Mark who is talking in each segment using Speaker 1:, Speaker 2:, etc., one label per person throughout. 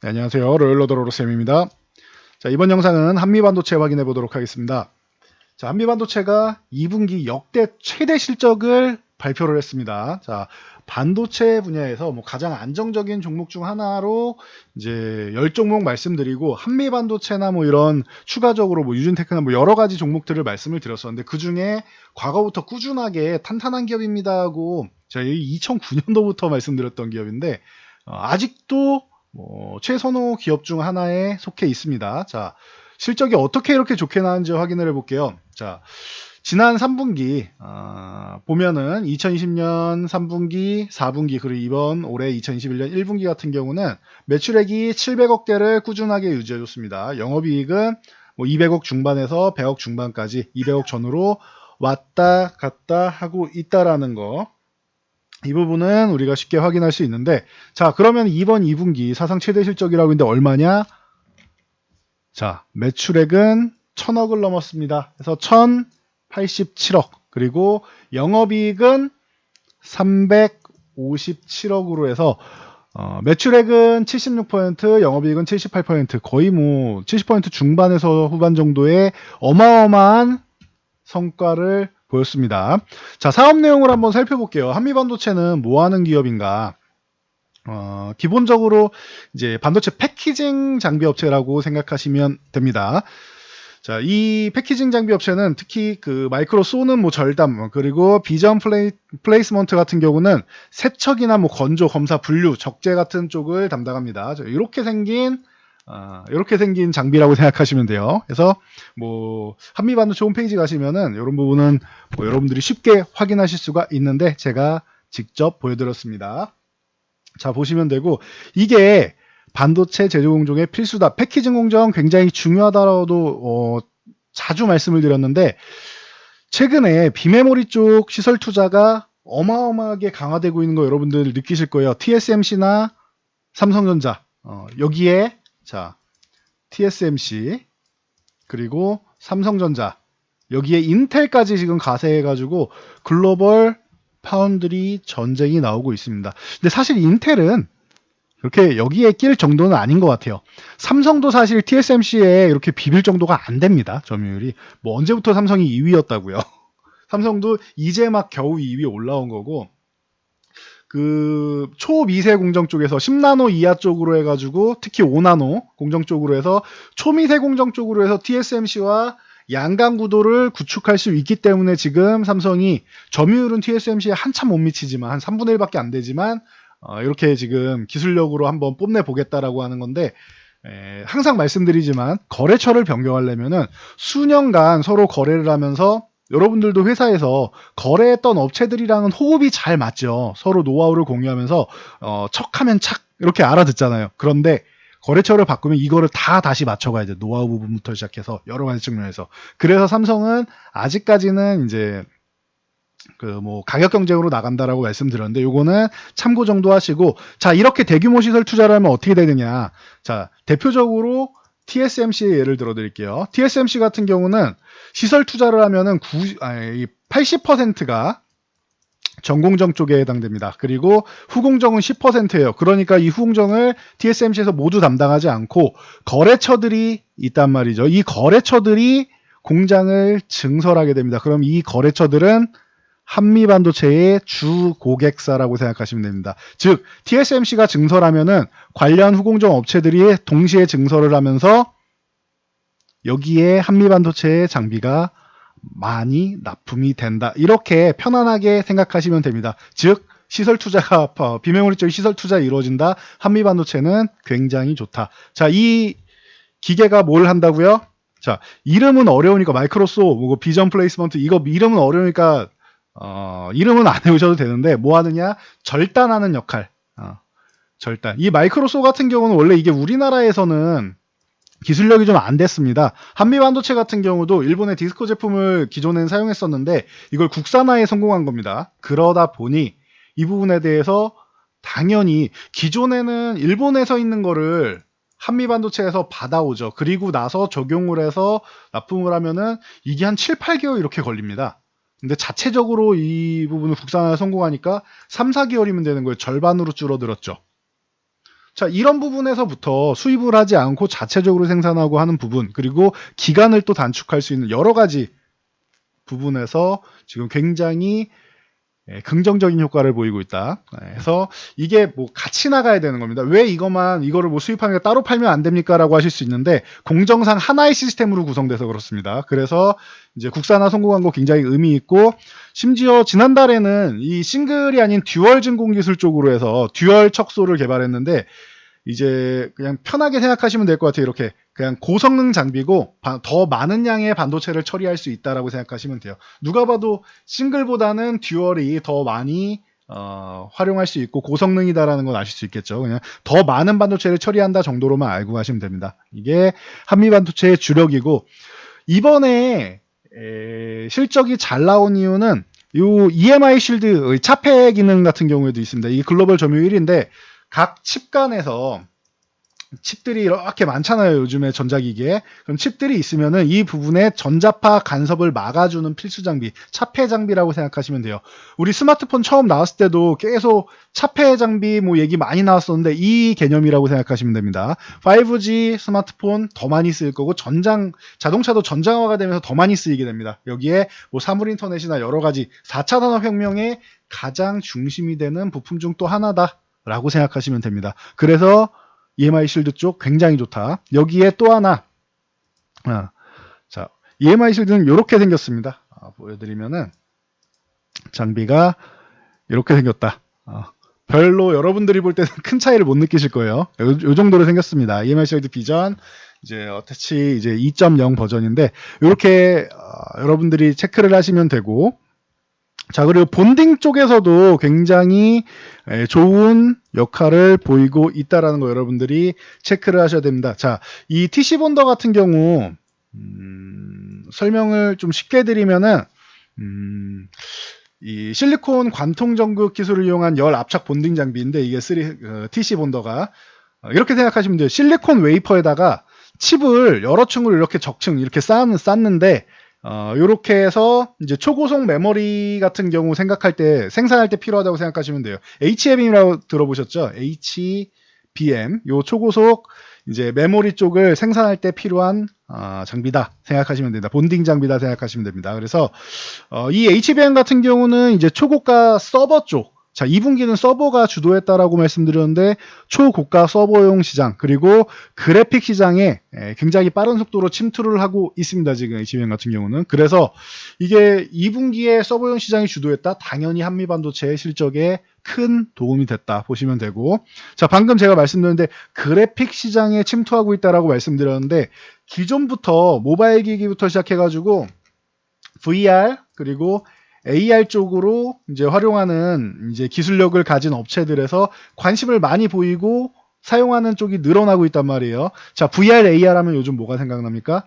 Speaker 1: 네, 안녕하세요. 로열러더로로쌤입니다. 자, 이번 영상은 한미반도체 확인해 보도록 하겠습니다. 자, 한미반도체가 2분기 역대 최대 실적을 발표를 했습니다. 자, 반도체 분야에서 가장 안정적인 종목 중 하나로 이제 10종목 말씀드리고 한미반도체나 이런 추가적으로 유진테크나 여러 가지 종목들을 말씀을 드렸었는데 그 중에 과거부터 꾸준하게 탄탄한 기업입니다 하고 제가 2009년도부터 말씀드렸던 기업인데 아직도 최선호 기업 중 하나에 속해 있습니다. 자, 실적이 어떻게 이렇게 좋게 나왔는지 확인을 해볼게요. 자, 지난 3분기 보면은 2020년 3분기, 4분기 그리고 이번 올해 2021년 1분기 같은 경우는 매출액이 700억대를 꾸준하게 유지해줬습니다. 영업이익은 200억 중반에서 100억 중반까지 200억 전후로 왔다 갔다 하고 있다라는 거. 이 부분은 우리가 쉽게 확인할 수 있는데, 자, 그러면 이번 2분기 사상 최대 실적이라고 했는데 얼마냐? 자, 매출액은 1000억을 넘었습니다. 그래서 1087억. 그리고 영업이익은 357억으로 해서 매출액은 76%, 영업이익은 78%, 거의 70% 중반에서 후반 정도의 어마어마한 성과를 보였습니다. 자, 사업 내용을 한번 살펴볼게요. 한미반도체는 뭐 하는 기업인가? 기본적으로 이제 반도체 패키징 장비 업체라고 생각하시면 됩니다. 자, 이 패키징 장비 업체는 특히 그 마이크로 쏘는 절단, 그리고 비전 플레이스먼트 같은 경우는 세척이나 건조, 검사, 분류, 적재 같은 쪽을 담당합니다. 이렇게 생긴 장비라고 생각하시면 돼요. 그래서 한미반도체 홈페이지 가시면은 이런 부분은 여러분들이 쉽게 확인하실 수가 있는데 제가 직접 보여드렸습니다. 자, 보시면 되고, 이게 반도체 제조 공정의 필수다. 패키징 공정 굉장히 중요하다라고도 자주 말씀을 드렸는데, 최근에 비메모리 쪽 시설 투자가 어마어마하게 강화되고 있는 거 여러분들 느끼실 거예요. TSMC나 삼성전자, 여기에 자, TSMC 그리고 삼성전자, 여기에 인텔까지 지금 가세해가지고 글로벌 파운드리 전쟁이 나오고 있습니다. 근데 사실 인텔은 이렇게 여기에 낄 정도는 아닌 것 같아요. 삼성도 사실 TSMC에 이렇게 비빌 정도가 안 됩니다. 점유율이. 언제부터 삼성이 2위였다고요. 삼성도 이제 막 겨우 2위 올라온 거고, 그 초미세 공정 쪽에서 10나노 이하 쪽으로 해가지고 특히 5나노 공정 쪽으로 해서 초미세 공정 쪽으로 해서 TSMC와 양강 구도를 구축할 수 있기 때문에 지금 삼성이 점유율은 TSMC에 한참 못 미치지만 한 3분의 1밖에 안 되지만 이렇게 지금 기술력으로 한번 뽐내 보겠다라고 하는 건데, 항상 말씀드리지만 거래처를 변경하려면은 수년간 서로 거래를 하면서 여러분들도 회사에서 거래했던 업체들이랑은 호흡이 잘 맞죠. 서로 노하우를 공유하면서 척하면 착 이렇게 알아듣잖아요. 그런데 거래처를 바꾸면 이거를 다 다시 맞춰가야 돼. 노하우 부분부터 시작해서 여러 가지 측면에서. 그래서 삼성은 아직까지는 이제 가격 경쟁으로 나간다라고 말씀드렸는데, 요거는 참고 정도 하시고, 자, 이렇게 대규모 시설 투자를 하면 어떻게 되느냐. 자, 대표적으로 TSMC의 예를 들어 드릴게요. TSMC 같은 경우는 시설 투자를 하면은 80%가 전공정 쪽에 해당됩니다. 그리고 후공정은 10%예요. 그러니까 이 후공정을 TSMC에서 모두 담당하지 않고 거래처들이 있단 말이죠. 이 거래처들이 공장을 증설하게 됩니다. 그럼 이 거래처들은 한미반도체의 주 고객사라고 생각하시면 됩니다. 즉 TSMC가 증설하면은 관련 후공정 업체들이 동시에 증설을 하면서 여기에 한미반도체의 장비가 많이 납품이 된다. 이렇게 편안하게 생각하시면 됩니다. 즉 시설 투자가 비메모리 쪽 시설 투자 이루어진다. 한미반도체는 굉장히 좋다. 자, 이 기계가 뭘 한다고요? 자, 이름은 어려우니까 마이크로소, 비전 플레이스먼트, 이거 이름은 어려우니까 이름은 안 외우셔도 되는데 뭐 하느냐? 절단하는 역할. 절단. 이 마이크로소 같은 경우는 원래 이게 우리나라에서는 기술력이 좀 안 됐습니다. 한미반도체 같은 경우도 일본의 디스코 제품을 기존에는 사용했었는데 이걸 국산화에 성공한 겁니다. 그러다 보니 이 부분에 대해서 당연히 기존에는 일본에서 있는 거를 한미반도체에서 받아오죠. 그리고 나서 적용을 해서 납품을 하면은 이게 한 7, 8개월 이렇게 걸립니다. 근데 자체적으로 이 부분을 국산화에 성공하니까 3, 4개월이면 되는 거예요. 절반으로 줄어들었죠. 자, 이런 부분에서부터 수입을 하지 않고 자체적으로 생산하고 하는 부분, 그리고 기간을 또 단축할 수 있는 여러 가지 부분에서 지금 굉장히 긍정적인 효과를 보이고 있다. 그래서 이게 뭐 같이 나가야 되는 겁니다. 왜 이거를 뭐 수입하는 게 따로 팔면 안 됩니까? 라고 하실 수 있는데, 공정상 하나의 시스템으로 구성돼서 그렇습니다. 그래서 이제 국산화 성공한 거 굉장히 의미 있고, 심지어 지난달에는 이 싱글이 아닌 듀얼 진공 기술 쪽으로 해서 듀얼 척소를 개발했는데, 이제 그냥 편하게 생각하시면 될 것 같아요. 이렇게 그냥 고성능 장비고 더 많은 양의 반도체를 처리할 수 있다라고 생각하시면 돼요. 누가 봐도 싱글보다는 듀얼이 더 많이 활용할 수 있고 고성능이다라는 건 아실 수 있겠죠. 그냥 더 많은 반도체를 처리한다 정도로만 알고 가시면 됩니다. 이게 한미 반도체의 주력이고, 이번에 실적이 잘 나온 이유는 요 EMI 쉴드 차폐 기능 같은 경우에도 있습니다. 이게 글로벌 점유율 1위인데 각 칩 간에서 칩들이 이렇게 많잖아요. 요즘에 전자기기에. 그럼 칩들이 있으면은 이 부분에 전자파 간섭을 막아주는 필수 장비, 차폐 장비라고 생각하시면 돼요. 우리 스마트폰 처음 나왔을 때도 계속 차폐 장비 뭐 얘기 많이 나왔었는데 이 개념이라고 생각하시면 됩니다. 5G 스마트폰 더 많이 쓰일 거고, 자동차도 전장화가 되면서 더 많이 쓰이게 됩니다. 여기에 뭐 사물 인터넷이나 여러 가지 4차 산업혁명의 가장 중심이 되는 부품 중 또 하나다라고 생각하시면 됩니다. 그래서 EMI 실드 쪽 굉장히 좋다. 여기에 또 하나, 자, EMI 실드는 이렇게 생겼습니다. 보여드리면은 장비가 이렇게 생겼다. 별로 여러분들이 볼 때는 큰 차이를 못 느끼실 거예요. 요 정도로 생겼습니다. EMI 실드 비전 이제 어태치 이제 2.0 버전인데 이렇게 여러분들이 체크를 하시면 되고, 자, 그리고 본딩 쪽에서도 굉장히 좋은 역할을 보이고 있다라는 거 여러분들이 체크를 하셔야 됩니다. 자, 이 TC 본더 같은 경우 설명을 좀 쉽게 드리면은 이 실리콘 관통 전극 기술을 이용한 열 압착 본딩 장비인데, 이게 TC 본더가 이렇게 생각하시면 돼요. 실리콘 웨이퍼에다가 칩을 여러 층으로 이렇게 적층 이렇게 쌓는데, 요렇게 해서 이제 초고속 메모리 같은 경우 생산할 때 필요하다고 생각하시면 돼요. HBM이라고 들어보셨죠? HBM, 요 초고속 이제 메모리 쪽을 생산할 때 필요한 장비다 생각하시면 됩니다. 본딩 장비다 생각하시면 됩니다. 그래서 이 HBM 같은 경우는 이제 초고가 서버 쪽, 자, 2분기는 서버가 주도했다라고 말씀드렸는데, 초고가 서버용 시장, 그리고 그래픽 시장에 굉장히 빠른 속도로 침투를 하고 있습니다. 지금 HBM 같은 경우는. 그래서 이게 2분기에 서버용 시장이 주도했다? 당연히 한미반도체의 실적에 큰 도움이 됐다 보시면 되고, 자, 방금 제가 말씀드렸는데 그래픽 시장에 침투하고 있다라고 말씀드렸는데, 기존부터 모바일 기기부터 시작해가지고 VR 그리고 AR 쪽으로 이제 활용하는 이제 기술력을 가진 업체들에서 관심을 많이 보이고 사용하는 쪽이 늘어나고 있단 말이에요. 자, VR, AR 하면 요즘 뭐가 생각납니까?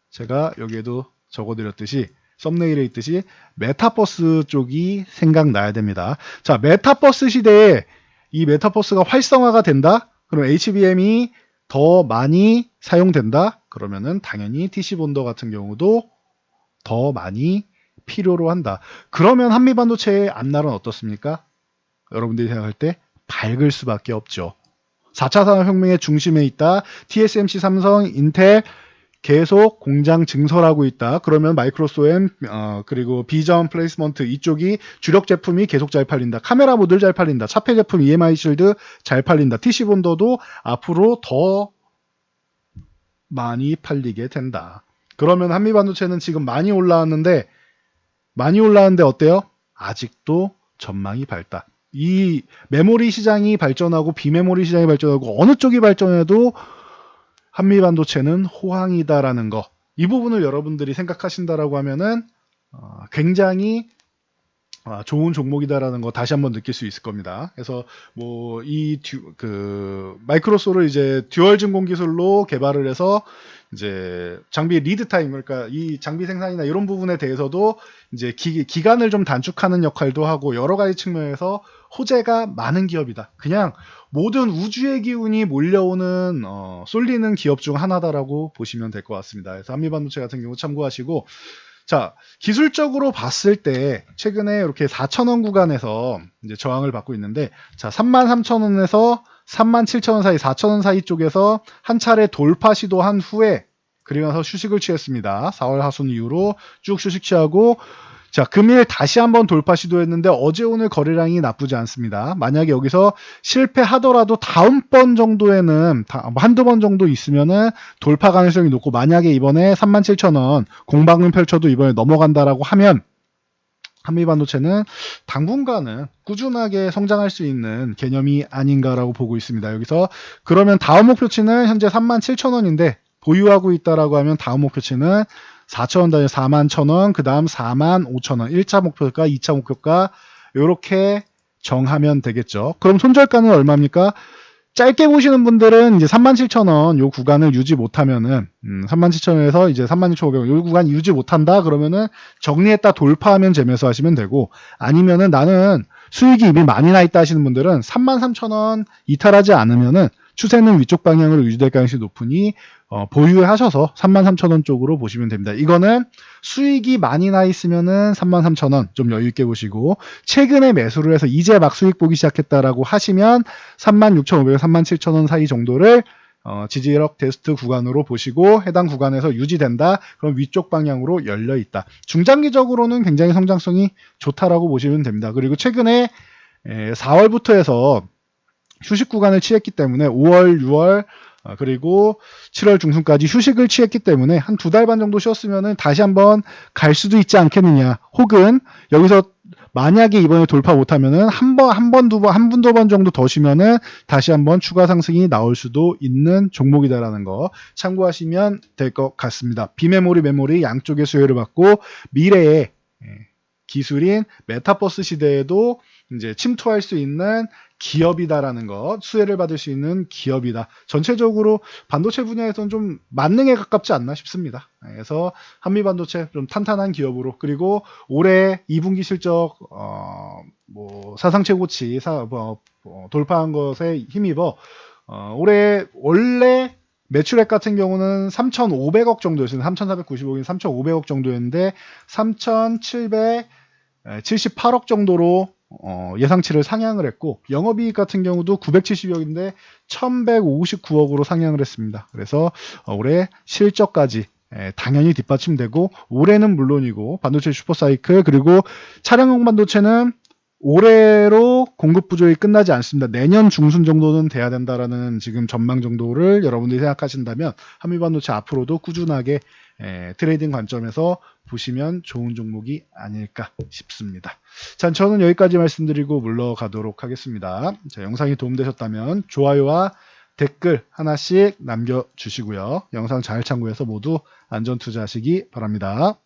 Speaker 1: 제가 여기에도 적어드렸듯이 썸네일에 있듯이 메타버스 쪽이 생각나야 됩니다. 자, 메타버스 시대에 이 메타버스가 활성화가 된다? 그럼 HBM이 더 많이 사용된다? 그러면은 당연히 TC 본더 같은 경우도 더 많이 필요로 한다. 그러면 한미반도체의 앞날은 어떻습니까? 여러분들이 생각할 때 밝을 수밖에 없죠. 4차 산업혁명의 중심에 있다. TSMC, 삼성, 인텔 계속 공장 증설하고 있다. 그러면 마이크로소엠 그리고 비전 플레이스먼트 이쪽이 주력 제품이 계속 잘 팔린다. 카메라 모듈 잘 팔린다. 차폐 제품 EMI 실드 잘 팔린다. TC 본더도 앞으로 더 많이 팔리게 된다. 그러면 한미반도체는 지금 많이 올라왔는데 어때요? 아직도 전망이 밝다. 이 메모리 시장이 발전하고 비메모리 시장이 발전하고 어느 쪽이 발전해도 한미반도체는 호황이다라는 거, 이 부분을 여러분들이 생각하신다라고 하면은 굉장히 좋은 종목이다라는 거 다시 한번 느낄 수 있을 겁니다. 그래서 뭐 마이크로소를 이제 듀얼 진공 기술로 개발을 해서 이제 장비 리드 타임, 그러니까 이 장비 생산이나 이런 부분에 대해서도 이제 기간을 좀 단축하는 역할도 하고 여러 가지 측면에서 호재가 많은 기업이다. 그냥 모든 우주의 기운이 몰려오는 쏠리는 기업 중 하나다라고 보시면 될 것 같습니다. 그래서 한미반도체 같은 경우 참고하시고, 자, 기술적으로 봤을 때 최근에 이렇게 4,000원 구간에서 이제 저항을 받고 있는데, 자, 33,000원에서 37,000원 사이, 4,000원 사이 쪽에서 한 차례 돌파 시도한 후에 그리고 나서 휴식을 취했습니다. 4월 하순 이후로 쭉 휴식 취하고 자, 금일 다시 한번 돌파 시도했는데 어제 오늘 거래량이 나쁘지 않습니다. 만약에 여기서 실패하더라도 다음번 정도에는 한두 번 정도 있으면은 돌파 가능성이 높고 만약에 이번에 37,000원 공방을 펼쳐도 이번에 넘어간다라고 하면 한미반도체는 당분간은 꾸준하게 성장할 수 있는 개념이 아닌가라고 보고 있습니다. 여기서 그러면 다음 목표치는 현재 37,000원인데 보유하고 있다라고 하면 다음 목표치는 4,000원 단위 41,000원, 그 다음 45,000원, 1차 목표가, 2차 목표가 이렇게 정하면 되겠죠. 그럼 손절가는 얼마입니까? 짧게 보시는 분들은 이제 37,000원 요 구간을 유지 못하면은 37,000원에서 이제 36,500원 요 구간 유지 못한다 그러면은 정리했다 돌파하면 재매수 하시면 되고 아니면은 나는 수익이 이미 많이 나 있다 하시는 분들은 33,000원 이탈하지 않으면은 추세는 위쪽 방향으로 유지될 가능성이 높으니 보유하셔서 33,000원 쪽으로 보시면 됩니다. 이거는 수익이 많이 나 있으면은 33,000원 좀 여유 있게 보시고 최근에 매수를 해서 이제 막 수익 보기 시작했다라고 하시면 36,500원, 37,000원 사이 정도를 지지력 테스트 구간으로 보시고 해당 구간에서 유지된다. 그럼 위쪽 방향으로 열려 있다. 중장기적으로는 굉장히 성장성이 좋다라고 보시면 됩니다. 그리고 최근에 4월부터 해서 휴식 구간을 취했기 때문에 5월, 6월 그리고 7월 중순까지 휴식을 취했기 때문에 한 2달 반 정도 쉬었으면은 다시 한번 갈 수도 있지 않겠느냐. 혹은 여기서 만약에 이번에 돌파 못하면은 한 번, 두 번 정도 더 쉬면은 다시 한번 추가 상승이 나올 수도 있는 종목이다라는 거 참고하시면 될 것 같습니다. 비메모리, 메모리 양쪽의 수혜를 받고 미래의 기술인 메타버스 시대에도 이제 침투할 수 있는 기업이다라는 것, 수혜를 받을 수 있는 기업이다. 전체적으로 반도체 분야에서는 좀 만능에 가깝지 않나 싶습니다. 그래서 한미반도체 좀 탄탄한 기업으로 그리고 올해 2분기 실적 사상 최고치 돌파한 것에 힘입어 올해 원래 매출액 같은 경우는 3,500억 정도였어요. 3,495억인 3,500억 정도였는데 3,778억 정도로 예상치를 상향을 했고 영업이익 같은 경우도 970억인데 1,159억으로 상향을 했습니다. 그래서 올해 실적까지 당연히 뒷받침되고 올해는 물론이고 반도체 슈퍼사이클 그리고 차량용 반도체는 올해로 공급 부족이 끝나지 않습니다. 내년 중순 정도는 돼야 된다라는 지금 전망 정도를 여러분들이 생각하신다면 한미반도체 앞으로도 꾸준하게 트레이딩 관점에서 보시면 좋은 종목이 아닐까 싶습니다. 자, 저는 여기까지 말씀드리고 물러가도록 하겠습니다. 자, 영상이 도움되셨다면 좋아요와 댓글 하나씩 남겨주시고요. 영상 잘 참고해서 모두 안전투자하시기 바랍니다.